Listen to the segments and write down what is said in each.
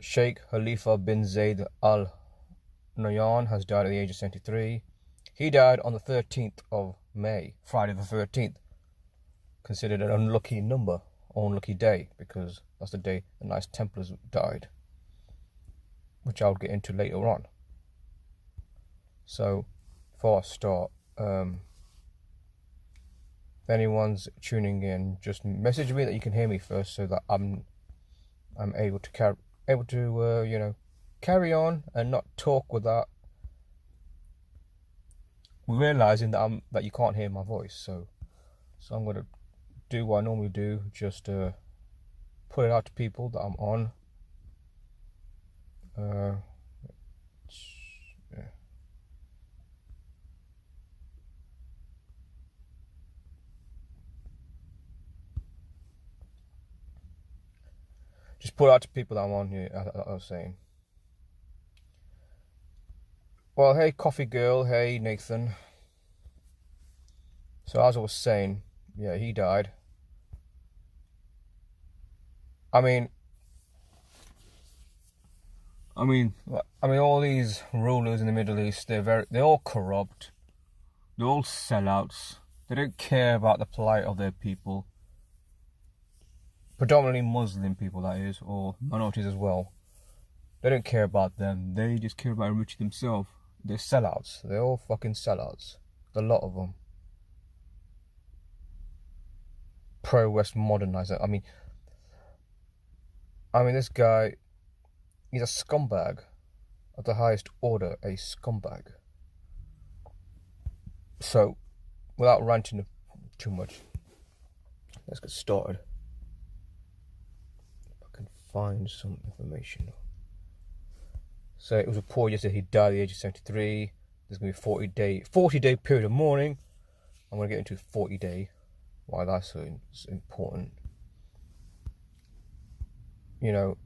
Sheikh Khalifa bin Zayed Al Nahyan has died at the age of 73. He died on the 13th of May, Friday the 13th. Considered an unlucky number, or unlucky day, because that's the day the Knights Templars died, which I'll get into later on. So, before I start, if anyone's tuning in, just message me that you can hear me first, so that I'm able to carry on and not talk without realizing that you can't hear my voice. So I'm gonna do what I normally do, just put it out to people that I'm on. Yeah. Just put it out to people that I'm on here, as I was saying. Well, hey, Coffee Girl, hey, Nathan. So as I was saying, yeah, he died. I mean, all these rulers in the Middle East, they're all corrupt. They're all sellouts. They don't care about the plight of their people. Predominantly Muslim people, that is, or minorities as well. They don't care about them. They just care about enriching themselves. They're sellouts. They're all fucking sellouts. A lot of them. Pro-West modernizer. I mean, this guy, he's a scumbag of the highest order, a scumbag. So, without ranting too much, let's get started. If I can find some information. So it was reported yesterday he died at the age of 73. There's going to be a 40-day period of mourning. I'm going to get into 40-day, why that's so important. You know,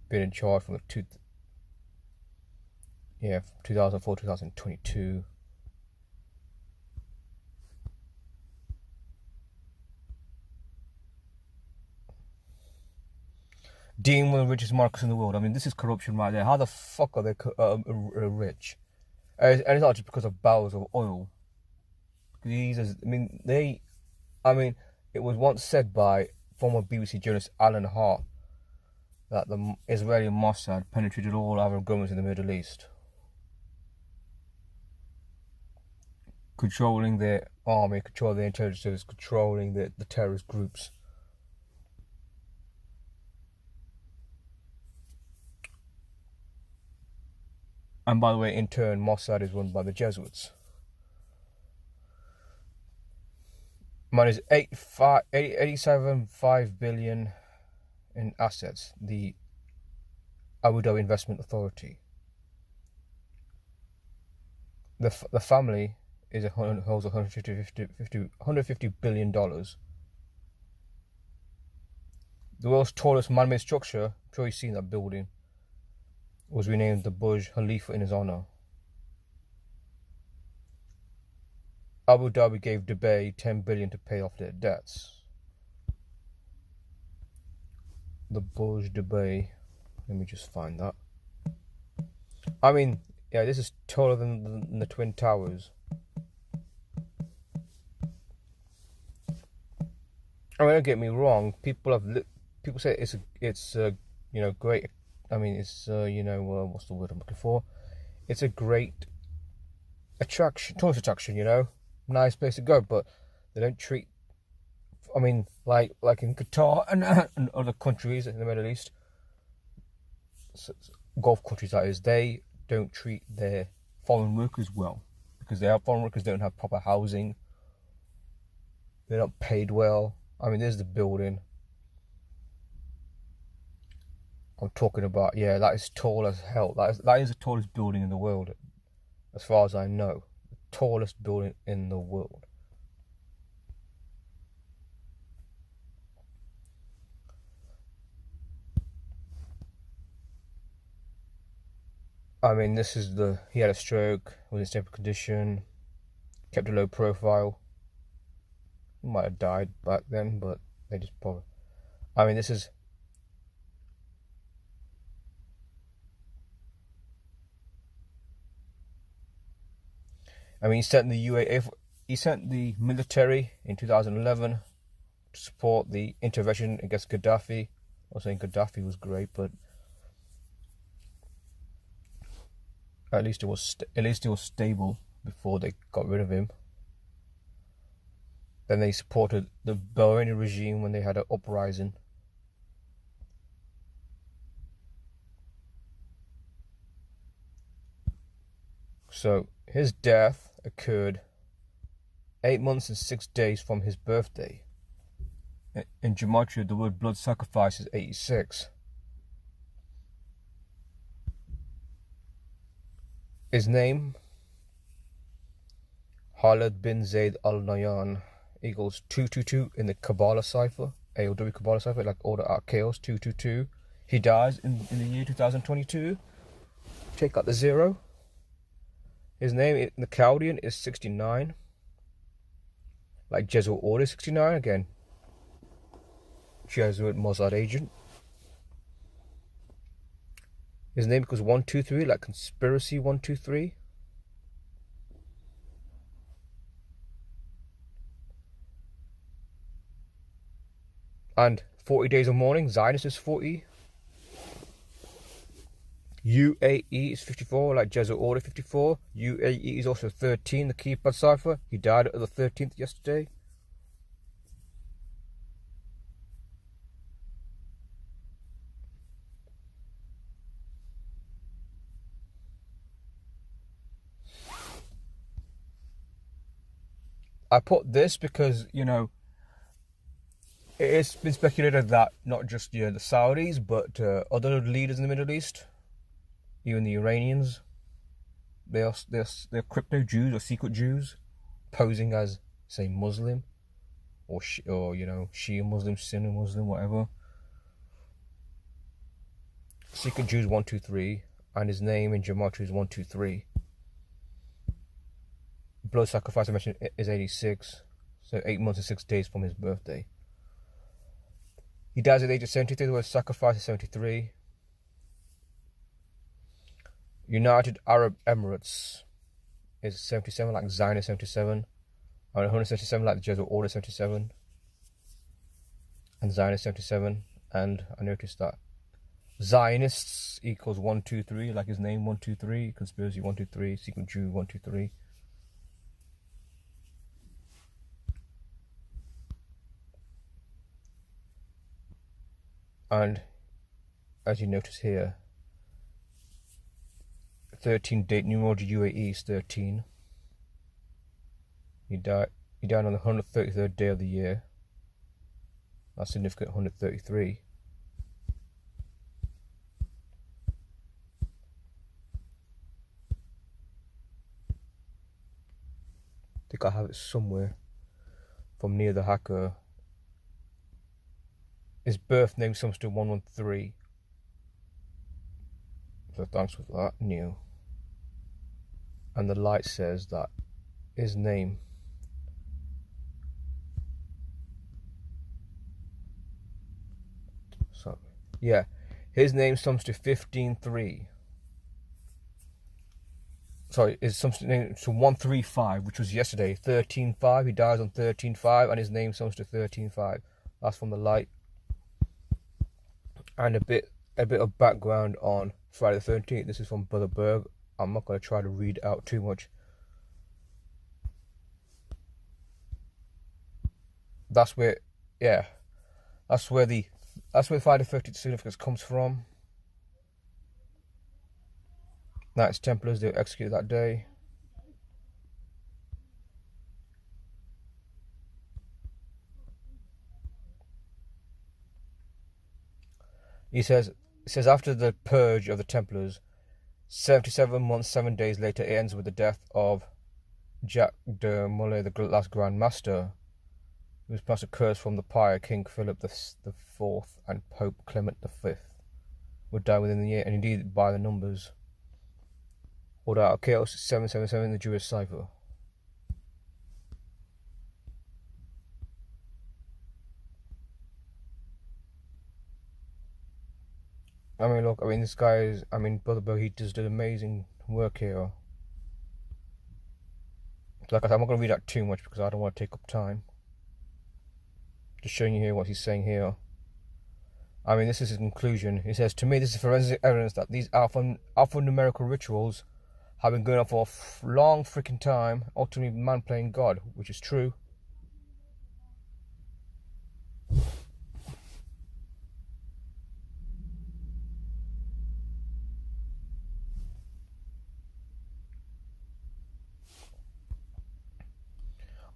been in charge from 2004 2022. Dealing with the richest monarchs in the world. I mean, this is corruption right there. How the fuck are they rich? And it's not just because of barrels of oil. Jesus, it was once said by former BBC journalist Alan Hart that the Israeli Mossad penetrated all Arab governments in the Middle East, controlling their army, controlling their intelligence service, controlling the terrorist groups. And by the way, in turn, Mossad is run by the Jesuits. Money is 87.5 billion in assets. The Abu Dhabi Investment Authority. The family holds $150 billion. The world's tallest man-made structure, I'm sure you've seen that building, was renamed the Burj Khalifa in his honor. Abu Dhabi gave Dubai $10 billion to pay off their debts. The Burj Dubai, let me just find that. This is taller than the Twin Towers. Don't get me wrong. People say it's great. What's the word I'm looking for? It's a great tourist attraction, nice place to go, but they don't treat, like in Qatar and other countries in the Middle East, Gulf countries that is, they don't treat their foreign workers well, because their foreign workers don't have proper housing, they're not paid well. There's the building I'm talking about. Yeah, that is tall as hell. That is the tallest building in the world, as far as I know. The tallest building in the world. He had a stroke, was in stable condition, kept a low profile. He might have died back then, but they just probably... I mean, he sent the he sent the military in 2011 to support the intervention against Gaddafi. I was saying Gaddafi was great, but at least it was stable before they got rid of him. Then they supported the Bahraini regime when they had an uprising. So his death occurred 8 months and 6 days from his birthday. In Gematria, the word blood sacrifice is 86. His name, Khalid bin Zayed al-Nahyan, equals 222 in the Kabbalah cipher, AOW Kabbalah cipher, like order at chaos, 222. He dies in the year 2022. Take out the 0. His name in the Chaldean is 69. Like Jesuit order 69 again. Jesuit Mossad agent. His name equals 123, like conspiracy 123. And 40 days of mourning, Zionist is 40. UAE is 54, like Jesuit order 54. UAE is also 13, the keypad cipher. He died on the 13th yesterday. I put this because, you know, it's been speculated that not just the Saudis, but other leaders in the Middle East, even the Iranians, they're crypto Jews or secret Jews, posing as, say, Muslim, or you know, Shia Muslim, Sunni Muslim, whatever. Secret Jews 123, and his name in Gematria is 123. Blood sacrifice I mentioned is 86, so 8 months and 6 days from his birthday. He dies at the age of 73, the word sacrifice is 73. United Arab Emirates is 77, like Zionist 77. And 177, like the Jesuit order 77. And Zionist 77. And I noticed that Zionists equals 123, like his name 123, conspiracy 123, secret Jew 123. And as you notice here, 13 date numerology UAE is 13. He died on the 133rd day of the year. That's significant, 133. I think I have it somewhere from near the hacker. His birth name sums to 113. So thanks for that, Neil. And the light says that his name his name sums to 15-3. Sorry, it sums to 135, which was yesterday. 13-5. He dies on 13-5, and his name sums to 13-5. That's from the light. And a bit of background on Friday the 13th. This is from Brother Berg. I'm not going to try to read out too much. That's where Friday the 13th significance comes from. Knights Templars, they were executed that day. It says after the purge of the Templars, 77 months, 7 days later, it ends with the death of Jacques de Molay, the last Grand Master, who was passed a curse from the Pyre, King Philip the IV and Pope Clement V, would die within the year, and indeed by the numbers. Order out of Chaos 777 in the Jewish cipher. I mean, look, this guy is, Brother Bo, he just did amazing work here. Like I said, I'm not going to read out too much because I don't want to take up time. Just showing you here what he's saying here. I mean, this is his conclusion. He says, to me, this is forensic evidence that these alphanumerical rituals have been going on for a long freaking time, ultimately man playing God, which is true.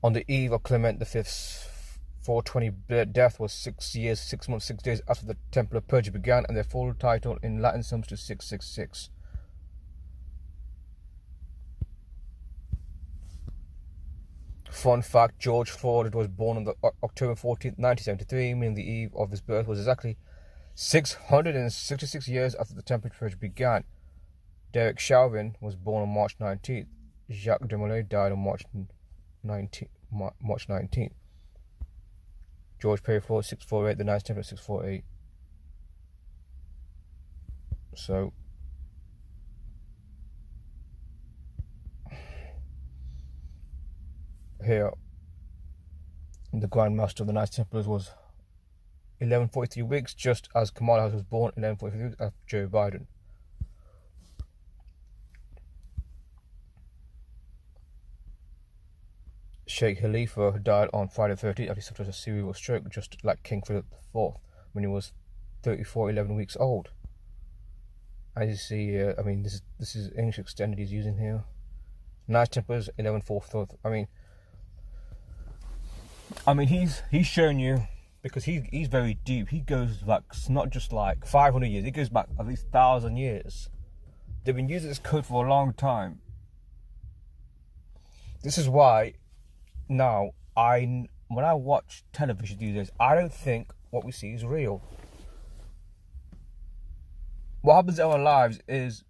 On the eve of Clement V's 420 death was 6 years, 6 months, 6 days after the Templar Purge began, and their full title in Latin sums to 666. Fun fact, George Ford was born on October 14th, 1973, meaning the eve of his birth was exactly 666 years after the Templar Purge began. Derek Chauvin was born on March 19th. Jacques de Molay died on March 19th. George Periford 648, the Knights Templar 648. So here the Grand Master of the Knights Templars was 1143 weeks, just as Kamala Harris was born 1143 weeks after Joe Biden. Sheikh Khalifa died on Friday 13th after he suffered a cerebral stroke, just like King Philip IV, when he was 11 weeks old. As you see here, I mean, this is English extended he's using here. Knights Templars 1143. I mean, he's showing you, because he's very deep. He goes back, it's not just like 500 years. He goes back at least 1,000 years. They've been using this code for a long time. This is why now when I watch television these days, I don't think what we see is real. What happens in our lives is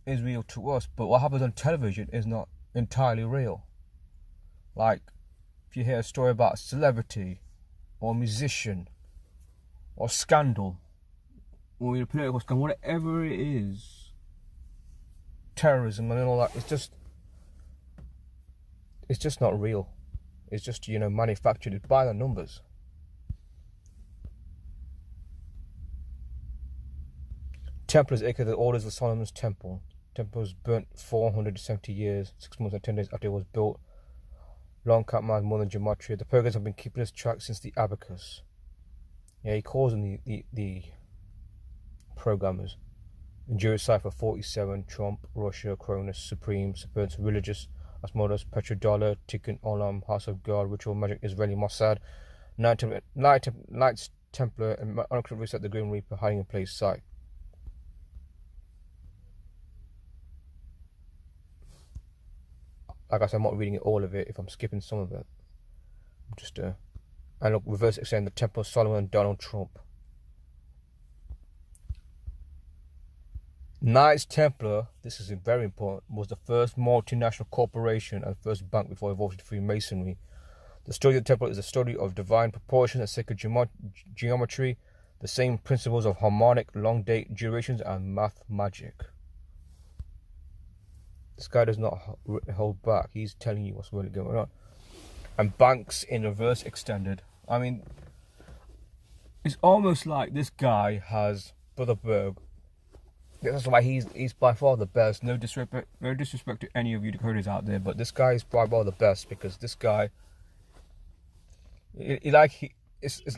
real to us, but what happens on television is not entirely real. Like, if you hear a story about a celebrity or a musician or scandal or a political scandal, whatever it is, terrorism and all that, it's just not real. It's just, manufactured by the numbers. Templars, aka the Orders of Solomon's Temple. Temple was burnt 470 years, 6 months and 10 days after it was built. Long cat man, more than gematria. The pagans have been keeping this track since the abacus. Yeah, he calls them the programmers. Endurance cipher 47, Trump, Russia, Cronus, Supreme, Supernus, Religious, Asmodeus, Petrodollar, Tikkun Olam, House of God, Ritual Magic, Israeli Mossad, Knights Templar, and Uncrypted Reset, the Grim Reaper, hiding in place sight. Like I said, I'm not reading all of it if I'm skipping some of it. Just and look, reverse extend the Temple of Solomon and Donald Trump. Knights Templar, this is very important, was the first multinational corporation and first bank before evolving to Freemasonry. The study of the Templar is a study of divine proportions and sacred geometry, the same principles of harmonic, long date, durations, and math magic. This guy does not hold back. He's telling you what's really going on. And banks in reverse extended. I mean, it's almost like this guy has Brother Berg. That's why he's by far the best. No disrespect to any of you decoders out there, but this guy is by far the best, because this guy, it's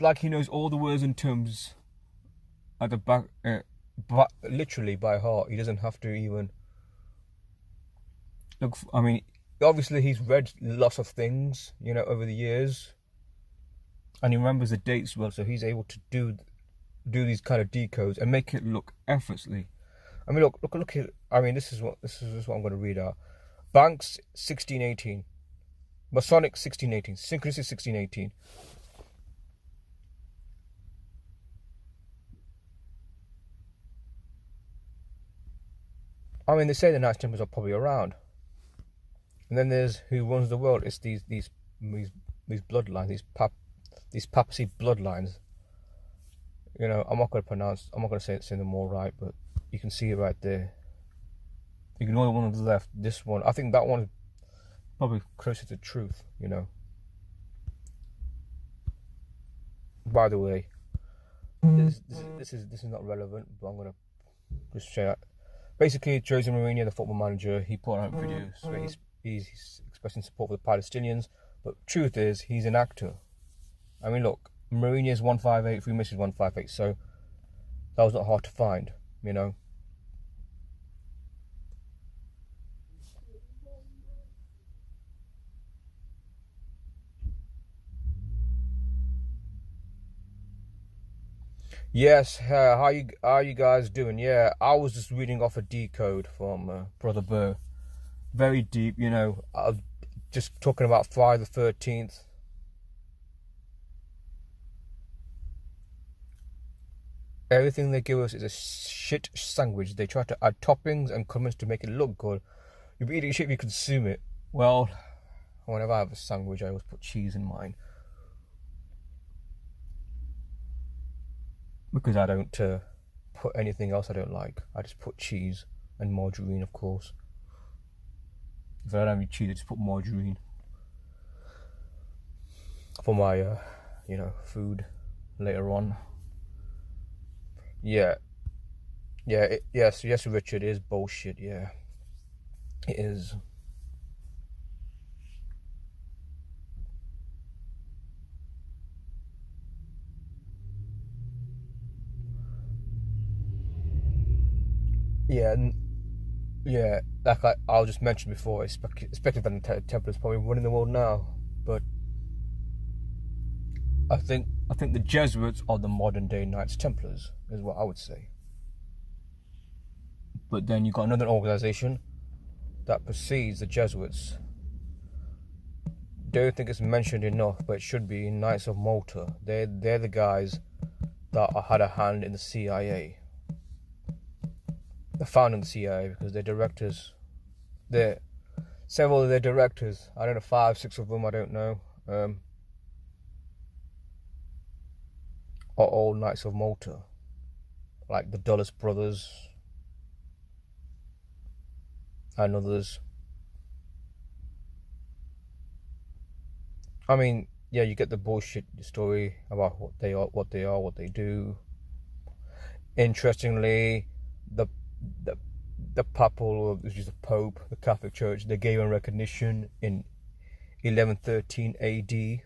like he knows all the words and terms at the back, but literally by heart. He doesn't have to even look. I mean, obviously he's read lots of things, over the years, and he remembers the dates well, so he's able to do these kind of decodes and make it look effortlessly. I mean, look here. I mean, this is what I'm going to read out. Banks 1618, Masonic 1618, Synchronicity 1618. I mean, they say the Knights Templars are probably around, and then there's who runs the world. It's these bloodlines, these papacy bloodlines. I'm not going to say them all right, but you can see it right there. Ignore the one on the left. This one, I think that one probably closer to truth, you know. By the way, this is not relevant, but I'm gonna just say that. Basically, Jose Mourinho, the football manager, he put out videos where he's expressing support for the Palestinians, but truth is, he's an actor. I mean, look, Mourinho's 158, Free Mission's 158, so that was not hard to find, you know. Yes, how you guys doing? Yeah, I was just reading off a decode from Brother Burr. Very deep, you know. Just talking about Friday the 13th. Everything they give us is a shit sandwich. They try to add toppings and comments to make it look good. You'll be eating shit if you consume it. Well, whenever I have a sandwich, I always put cheese in mine. Because I don't put anything else I don't like. I just put cheese and margarine, of course. If I don't have any cheese, I just put margarine for my, you know, food later on. Yeah, yes, Richard, it is bullshit. Yeah, it is. Yeah, like I just mentioned before, it's expected that the Templars probably running the world now, but I think the Jesuits are the modern day Knights Templars, is what I would say. But then you got another organization that precedes the Jesuits. Don't think it's mentioned enough, but it should be Knights of Malta. They're the guys that had a hand in the CIA. They're founding the CIA because their directors, several of their directors, I don't know, 5, 6 of them, I don't know, are all Knights of Malta, like the Dulles brothers and others. I mean, yeah, you get the bullshit story about what they are, what they do. Interestingly, the papal, which is the Pope, the Catholic Church, they gave him recognition in 1113 AD.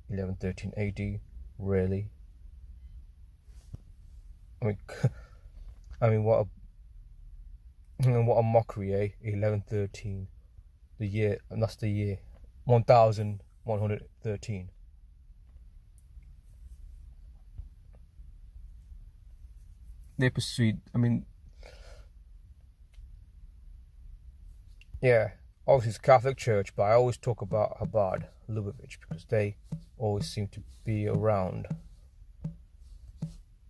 1113 AD, really? I mean, what a mockery, eh? 1113, the year, and that's the year 1113. They proceed. I mean, yeah, obviously it's Catholic Church, but I always talk about Hobart, Lugovic, because they always seem to be around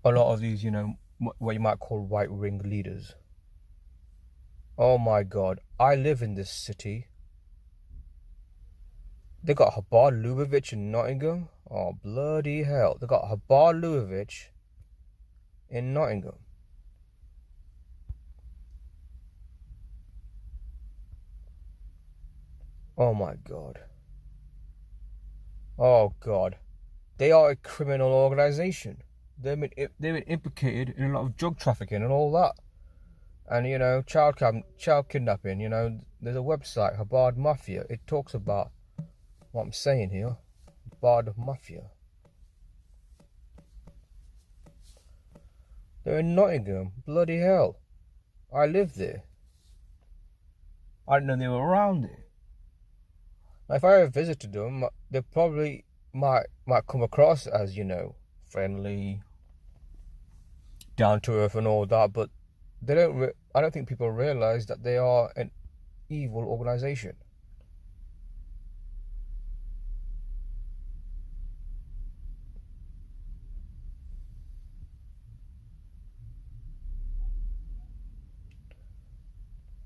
a lot of these, you know, what you might call right-wing leaders. Oh my God, I live in this city. They got Hobart Lugovic in Nottingham. Oh, bloody hell. They got Hobart Lugovic in Nottingham. Oh my God. Oh God. They are a criminal organization. They've been implicated in a lot of drug trafficking and all that. And, you know, child kidnapping, you know, there's a website, Hobart Mafia. It talks about what I'm saying here. Hobart Mafia. They're in Nottingham. Bloody hell. I live there. I didn't know they were around there. Now, if I ever visited them, they probably might come across as, you know, friendly, down to earth and all that, but they don't. I don't think people realize that they are an evil organization.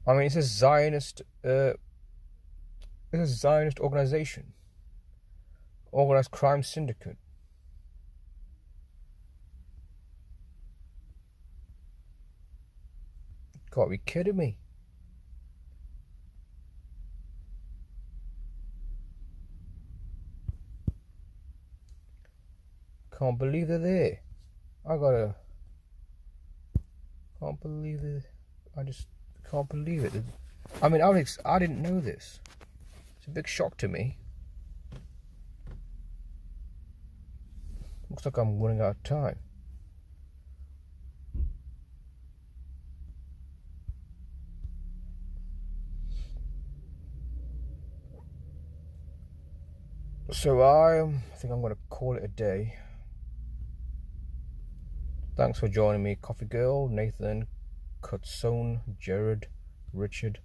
I mean, it's a Zionist. It's a Zionist organization, organized crime syndicate. Gotta be kidding me. can't believe they're there. Can't believe it. I just can't believe it. I mean, Alex, I didn't know this. It's a big shock to me. Looks like I'm running out of time. So I think I'm going to call it a day. Thanks for joining me, Coffee Girl, Nathan, Kutson, Jared, Richard,